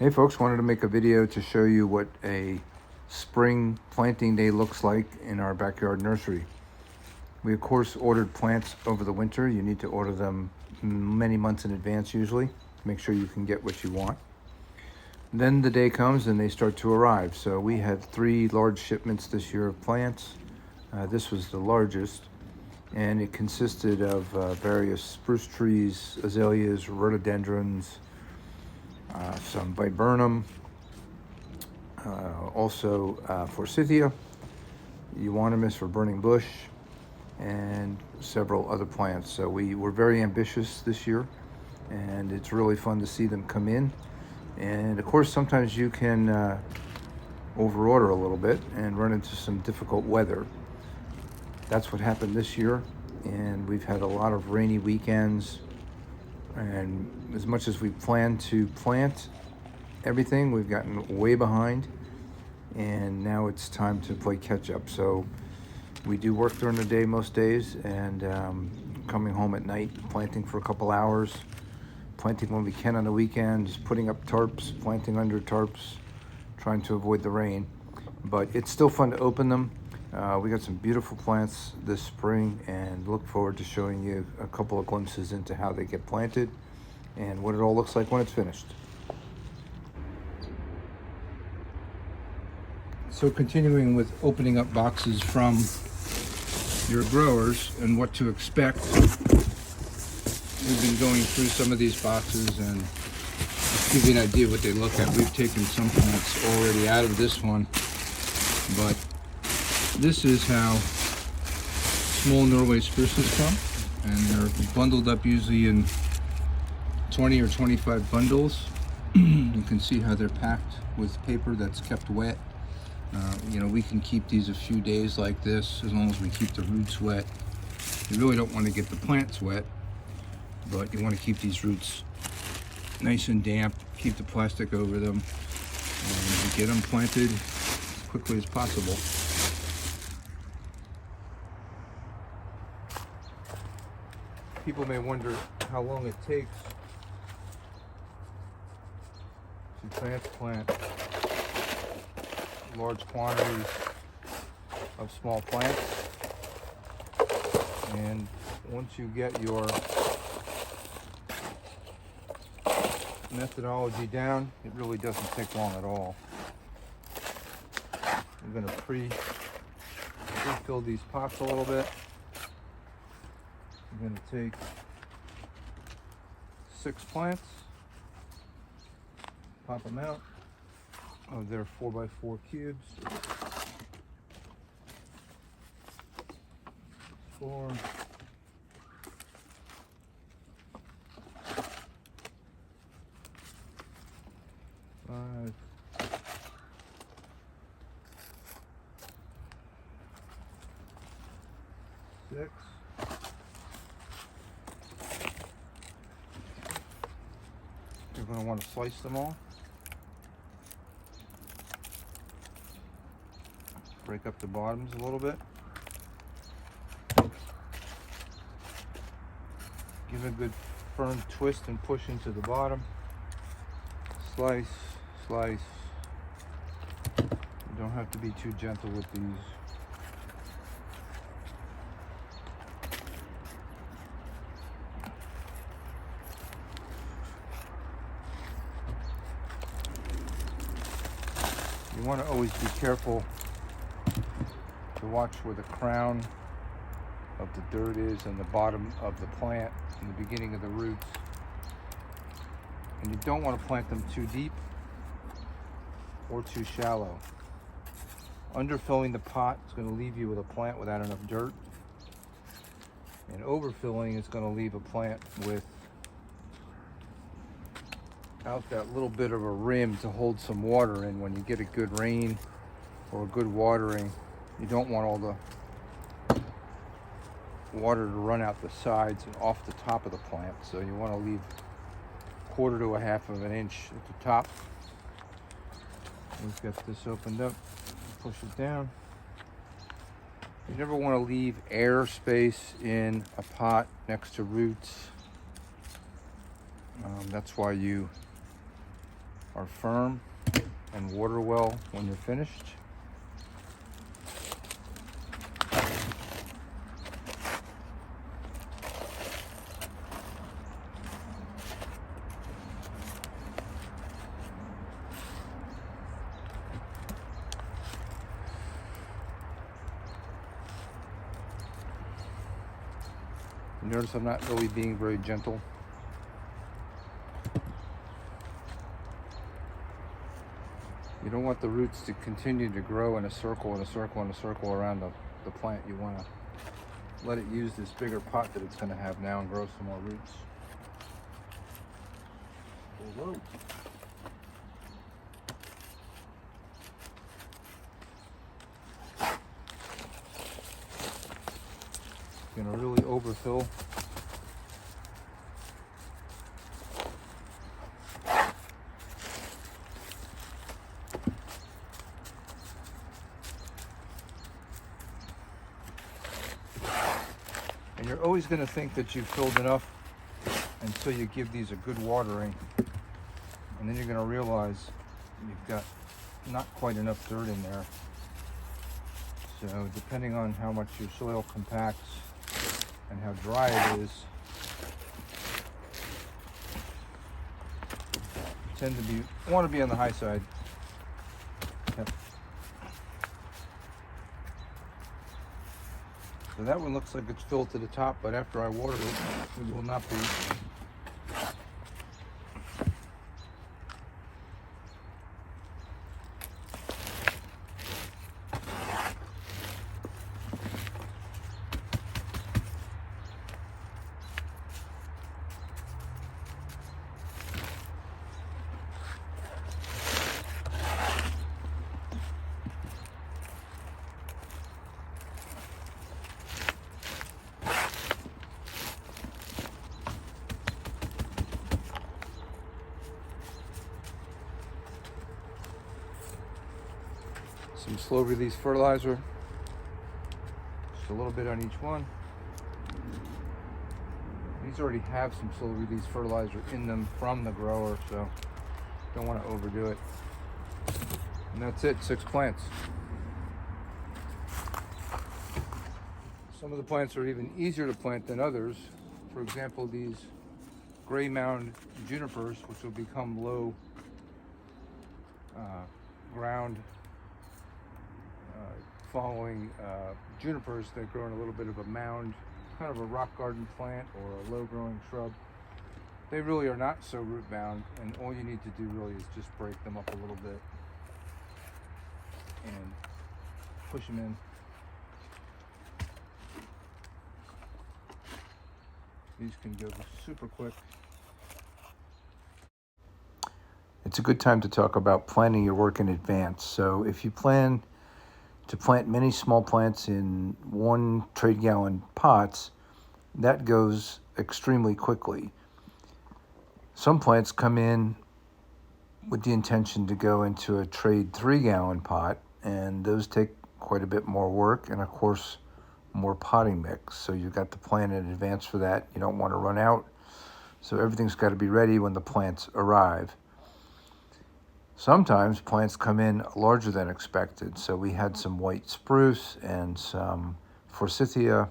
Hey folks, wanted to make a video to show you what a spring planting day looks like in our backyard nursery. We of course ordered plants over the winter. You need to order them many months in advance usually to make sure you can get what you want. Then the day comes and they start to arrive. So we had 3 large shipments this year of plants. This was the largest, and it consisted of various spruce trees, azaleas, rhododendrons, some Viburnum, also Forsythia, Euonymus-Burning Bush, and several other plants. So we were very ambitious this year, and it's really fun to see them come in. And of course, sometimes you can overorder a little bit and run into some difficult weather. That's what happened this year, and we've had a lot of rainy weekends. And as much as we planned to plant everything, we've gotten way behind, and now it's time to play catch up. So we do work during the day most days, and coming home at night, planting for a couple hours, planting when we can on the weekends, putting up tarps, planting under tarps, trying to avoid the rain. But it's still fun to open them. We got some beautiful plants this spring, and look forward to showing you a couple of glimpses into how they get planted and what it all looks like when it's finished. So continuing with opening up boxes from your growers and what to expect, we've been going through some of these boxes and to give you an idea what they look at. We've taken some plants already out of this one, but this is how small Norway spruces come, and they're bundled up usually in 20 or 25 bundles. You can see how they're packed with paper that's kept wet. We can keep these a few days like this as long as we keep the roots wet. You really don't want to get the plants wet, but you want to keep these roots nice and damp, keep the plastic over them, and get them planted as quickly as possible. People may wonder how long it takes to transplant large quantities of small plants. And once you get your methodology down, it really doesn't take long at all. I'm going to pre-fill these pots a little bit. I'm going to take 6 plants, pop them out of their 4x4 cubes. 4, 5, 6. You're going to want to slice them all. Break up the bottoms a little bit. Give a good firm twist and push into the bottom. Slice, slice. You don't have to be too gentle with these. You want to always be careful to watch where the crown of the dirt is and the bottom of the plant and the beginning of the roots. And you don't want to plant them too deep or too shallow. Underfilling the pot is going to leave you with a plant without enough dirt, and overfilling is going to leave a plant without that little bit of a rim to hold some water in. When you get a good rain or a good watering, you don't want all the water to run out the sides and off the top of the plant. So you want to leave 1/4 to 1/2 of an inch at the top. We've got this opened up. Push it down. You never want to leave air space in a pot next to roots. That's why you are firm and water well when you're finished. You notice I'm not really being very gentle. You don't want the roots to continue to grow in a circle and a circle and a circle around the plant. You want to let it use this bigger pot that it's going to have now and grow some more roots. Whoa. Going to really overfill. And you're always going to think that you've filled enough until you give these a good watering. And then you're going to realize you've got not quite enough dirt in there. So depending on how much your soil compacts and how dry it is, tend to want to be on the high side. Yep. So that one looks like it's filled to the top, but after I water it, it will not be. Some slow release fertilizer, just a little bit on each one. These already have some slow release fertilizer in them from the grower, so don't want to overdo it. And that's it, 6 plants. Some of the plants are even easier to plant than others. For example, these gray mound junipers, which will become low ground following junipers that grow in a little bit of a mound, kind of a rock garden plant or a low growing shrub. They really are not so root bound, and all you need to do really is just break them up a little bit and push them in. These can go super quick. It's a good time to talk about planning your work in advance. So if you plan to plant many small plants in 1 trade gallon pots, that goes extremely quickly. Some plants come in with the intention to go into a trade 3 gallon pot, and those take quite a bit more work and of course more potting mix. So you've got to plan in advance for that. You don't want to run out. So everything's got to be ready when the plants arrive. Sometimes plants come in larger than expected. So we had some white spruce and some Forsythia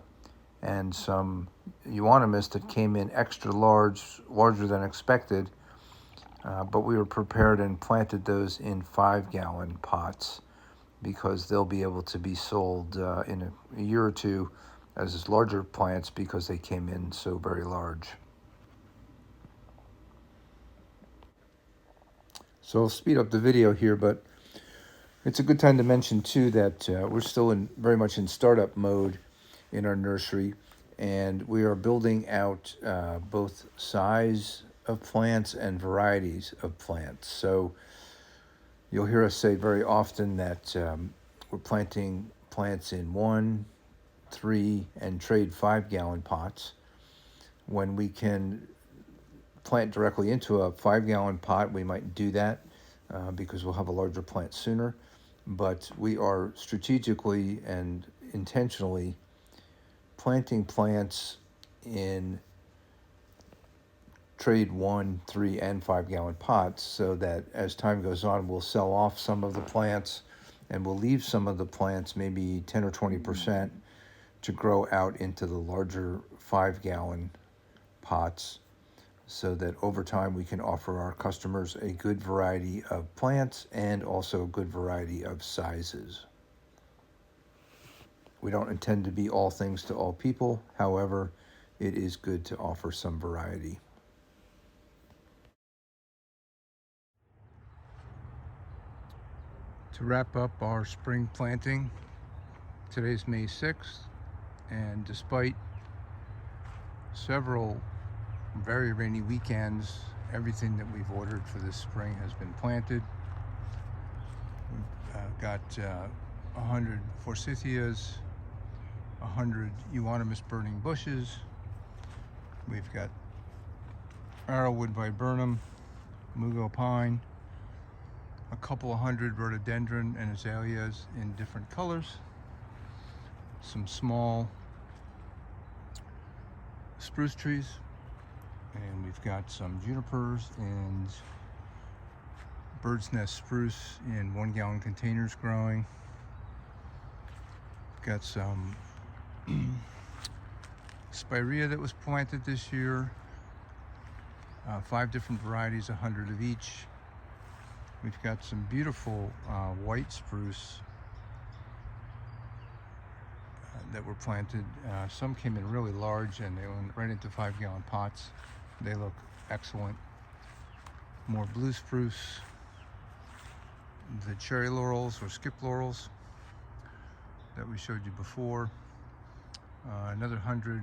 and some Euonymus that came in extra large, larger than expected. But we were prepared and planted those in 5 gallon pots because they'll be able to be sold in a year or two as larger plants because they came in so very large. So I'll speed up the video here, but it's a good time to mention too that we're still very much in startup mode in our nursery, and we are building out both size of plants and varieties of plants. So you'll hear us say very often that we're planting plants in 1, 3, and trade 5 gallon pots. When we can plant directly into a 5 gallon pot, we might do that because we'll have a larger plant sooner. But we are strategically and intentionally planting plants in trade 1, 3, and 5-gallon pots, so that as time goes on, we'll sell off some of the plants and we'll leave some of the plants, maybe 10 or 20%, to grow out into the larger 5-gallon pots, so that over time we can offer our customers a good variety of plants and also a good variety of sizes. We don't intend to be all things to all people. However, it is good to offer some variety. To wrap up our spring planting, today's May 6th, and despite several very rainy weekends, everything that we've ordered for this spring has been planted. We've got 100 Forsythias, 100 Euonymus-Burning Bushes. We've got Arrowwood Viburnum, Mugo Pine, a couple of hundred Rhododendron and Azaleas in different colors, some small spruce trees, and we've got some junipers and bird's nest spruce in 1-gallon containers growing. We've got some Spirea that was planted this year, 5 different varieties, 100 of each. We've got some beautiful white spruce that were planted. Some came in really large and they went right into 5-gallon pots. They look excellent. More blue spruce, the cherry laurels or skip laurels that we showed you before, another 100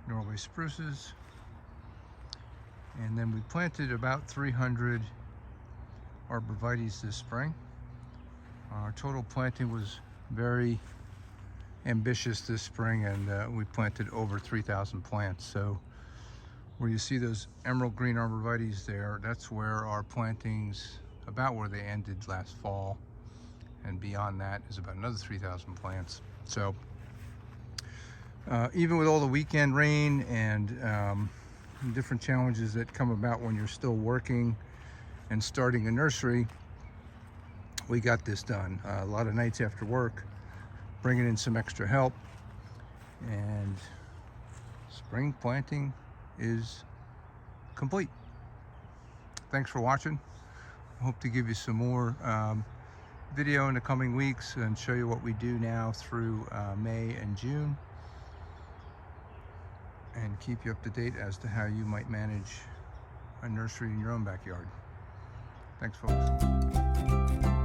Norway spruces, and then we planted about 300 Arborvitaes this spring. Our total planting was very ambitious this spring, and we planted over 3,000 plants. So where you see those emerald green Arborvitaes there, that's where our plantings, about where they ended last fall, and beyond that is about another 3,000 plants. So even with all the weekend rain and different challenges that come about when you're still working and starting a nursery, we got this done. A lot of nights after work, bringing in some extra help, and spring planting is complete. Thanks for watching. I hope to give you some more video in the coming weeks and show you what we do now through May and June, and keep you up to date as to how you might manage a nursery in your own backyard. Thanks, folks.